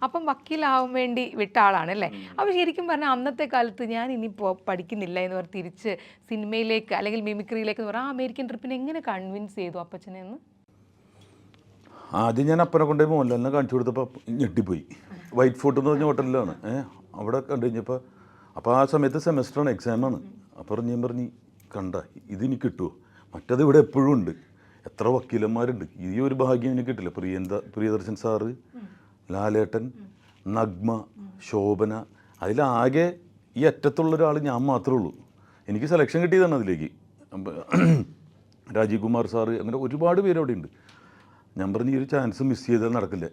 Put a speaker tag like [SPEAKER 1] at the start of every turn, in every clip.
[SPEAKER 1] അപ്പം വക്കീലാവാൻ വേണ്ടി വിട്ട ആളാണല്ലേ. അപ്പോൾ ശരിക്കും പറഞ്ഞാൽ അന്നത്തെ കാലത്ത് ഞാൻ ഇനിയിപ്പോൾ പഠിക്കുന്നില്ല എന്ന് പറഞ്ഞ് തിരിച്ച് സിനിമയിലേക്ക് അല്ലെങ്കിൽ മിമിക്രിയിലേക്ക് എന്ന് പറഞ്ഞാൽ ആ അമേരിക്കൻ ട്രിപ്പിനെ എങ്ങനെ കൺവിൻസ് ചെയ്തു അപ്പച്ചനെ എന്ന്?
[SPEAKER 2] ആദ്യം ഞാൻ അപ്പനെ കൊണ്ടുപോയി മോഹൻലാലിനെ കാണിച്ചു കൊടുത്തപ്പോൾ ഞെട്ടിപ്പോയി. വൈറ്റ് ഫോർട്ട് എന്ന് പറഞ്ഞ ഹോട്ടലിലാണ്. അവിടെ കണ്ടു കഴിഞ്ഞപ്പോൾ അപ്പോൾ ആ സമയത്ത് സെമസ്റ്ററാണ്, എക്സാമാണ്. അപ്പോൾ ഞാൻ പറഞ്ഞ് കണ്ട ഇതിനി കിട്ടുമോ, മറ്റത് ഇവിടെ എപ്പോഴും ഉണ്ട്, എത്ര വക്കീലന്മാരുണ്ട്, ഈ ഒരു ഭാഗ്യം എനിക്ക് കിട്ടില്ല. പ്രിയദർശൻ സാറ്, ലാലേട്ടൻ, നഗ്മ, ശോഭന, അതിലാകെ ഈ അറ്റത്തുള്ള ഒരാൾ ഞാൻ മാത്രമേ ഉള്ളൂ. എനിക്ക് സെലക്ഷൻ കിട്ടിയതാണ് അതിലേക്ക്. രാജീവ് കുമാർ സാറ്, അങ്ങനെ ഒരുപാട് പേര് അവിടെ ഉണ്ട്. ഞാൻ പറഞ്ഞ് ഈ ഒരു ചാൻസ് മിസ് ചെയ്താൽ നടക്കില്ല.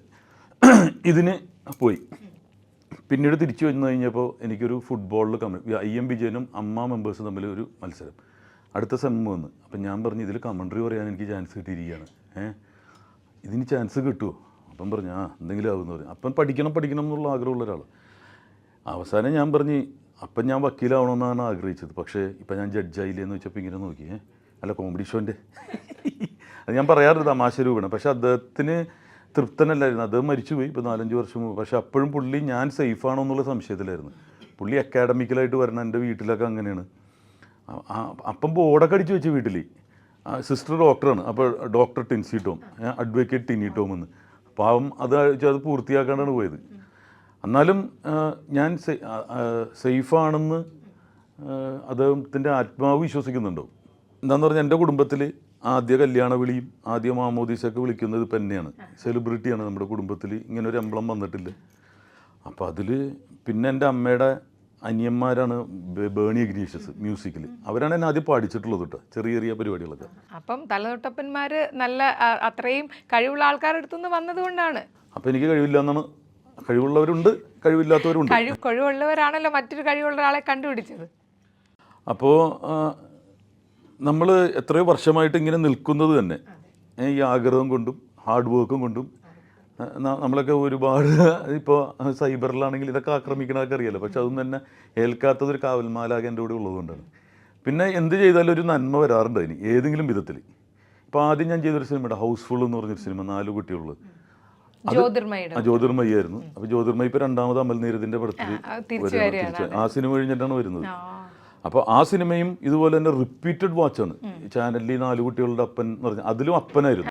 [SPEAKER 2] ഇതിന് പോയി. പിന്നീട് തിരിച്ചു വന്നു കഴിഞ്ഞപ്പോൾ എനിക്കൊരു ഫുട്ബോളിൽ IM വിജയനും അമ്മ മെമ്പേഴ്സും തമ്മിൽ ഒരു മത്സരം അടുത്ത സെമ്മ് വന്ന്. അപ്പം ഞാൻ പറഞ്ഞു ഇതിൽ കമൻട്രി പറയാൻ എനിക്ക് ചാൻസ് കിട്ടിയിരിക്കുകയാണ്, ഇതിന് ചാൻസ് കിട്ടുമോ? അപ്പം പറഞ്ഞു എന്തെങ്കിലും ആകുമെന്ന് പറഞ്ഞു. അപ്പം പഠിക്കണം എന്നുള്ള ആഗ്രഹമുള്ള ഒരാൾ. അവസാനം ഞാൻ പറഞ്ഞ് അപ്പം ഞാൻ വക്കീലാവണമെന്നാണ് ആഗ്രഹിച്ചത്, പക്ഷേ ഇപ്പം ഞാൻ ജഡ്ജായില്ലേ എന്ന് വെച്ചപ്പോൾ ഇങ്ങനെ നോക്കി, അല്ല കോമഡി ഷോൻ്റെ അത് ഞാൻ പറയാറുണ്ട് തമാശ രൂപമാണ്. പക്ഷേ അദ്ദേഹത്തിന് തൃപ്തനല്ലായിരുന്നു. അദ്ദേഹം മരിച്ചുപോയി ഇപ്പോൾ 4-5 വർഷം മുമ്പ്. പക്ഷേ അപ്പോഴും പുള്ളി ഞാൻ സേഫാണോ എന്നുള്ള സംശയത്തിലായിരുന്നു. പുള്ളി അക്കാഡമിക്കലായിട്ട് വരണം. എൻ്റെ വീട്ടിലൊക്കെ അങ്ങനെയാണ്. അപ്പം ബോർഡൊക്കെ അടിച്ച് വെച്ച് വീട്ടിൽ. സിസ്റ്റർ ഡോക്ടറാണ്. അപ്പോൾ doctor Tincy Tom, advocate Tini Tom എന്ന്. പാവം അത് പൂർത്തിയാക്കാണ്ടാണ് പോയത്. എന്നാലും ഞാൻ സേഫാണെന്ന് അദ്ദേഹത്തിൻ്റെ ആത്മാവ് വിശ്വസിക്കുന്നുണ്ടോ. എന്താണെന്ന് പറഞ്ഞാൽ എൻ്റെ കുടുംബത്തിൽ ആദ്യ കല്യാണ വിളിയും ആദ്യ മാമോദീസൊക്കെ വിളിക്കുന്നത് ഇപ്പം എന്നെയാണ്. സെലിബ്രിറ്റിയാണ് നമ്മുടെ കുടുംബത്തിൽ, ഇങ്ങനെ ഒരു എംബ്ലം വന്നിട്ടില്ല. അപ്പോൾ അതിൽ പിന്നെ എൻ്റെ അമ്മയുടെ അനിയന്മാരാണ് ബേണി ഇഗ്നീഷ്യസ് മ്യൂസിക്കിൽ. അവരാണ് എന്നെ ആദ്യം പാടിച്ചിട്ടുള്ളത് കേട്ടോ, ചെറിയ പരിപാടികളൊക്കെ.
[SPEAKER 1] അപ്പം തലതൊട്ടപ്പന്മാർ നല്ല അത്രയും കഴിവുള്ള ആൾക്കാരുടെ അടുത്തുനിന്ന് വന്നതുകൊണ്ടാണ്.
[SPEAKER 2] അപ്പോൾ എനിക്ക് കഴിവില്ല എന്നാണ്. കഴിവുള്ളവരുണ്ട്, കഴിവില്ലാത്തവരുണ്ട്.
[SPEAKER 1] കഴിവുള്ളവരാണല്ലോ മറ്റൊരു കഴിവുള്ള ഒരാളെ കണ്ടുപിടിച്ചത്.
[SPEAKER 2] അപ്പോൾ നമ്മൾ എത്രയോ വർഷമായിട്ട് ഇങ്ങനെ നിൽക്കുന്നത് തന്നെ ഈ ആഗ്രഹം കൊണ്ടും ഹാർഡ് വർക്കും കൊണ്ടും. നമ്മളൊക്കെ ഒരുപാട് ഇപ്പോൾ സൈബറിലാണെങ്കിൽ ഇതൊക്കെ ആക്രമിക്കണമൊക്കെ അറിയാലോ, പക്ഷെ അതൊന്നും തന്നെ ഏൽക്കാത്തതൊരു കാവൽമാലാകെ എൻ്റെ കൂടെ ഉള്ളതുകൊണ്ടാണ്. പിന്നെ എന്ത് ചെയ്താലും ഒരു നന്മ വരാറുണ്ട് അതിന് ഏതെങ്കിലും വിധത്തിൽ. ഇപ്പോൾ ആദ്യം ഞാൻ ചെയ്തൊരു സിനിമയുടെ ഹൗസ്ഫുൾ എന്ന് പറഞ്ഞൊരു സിനിമ, 4 കുട്ടികളുള്ളത്, ജ്യോതിർമയായിരുന്നു. അപ്പോൾ ജ്യോതിർമയി ഇപ്പോൾ 2ാമത് അമൽ നീരദിൻ്റെ പടത്തിൽ ആ സിനിമ കഴിഞ്ഞിട്ടാണ് വരുന്നത്. അപ്പോൾ ആ സിനിമയും ഇതുപോലെ തന്നെ റിപ്പീറ്റഡ് വാച്ചാണ്. ചാനലിൽ 4 കുട്ടികളുടെ അപ്പൻ എന്ന് പറഞ്ഞാൽ അതിലും അപ്പനായിരുന്നു.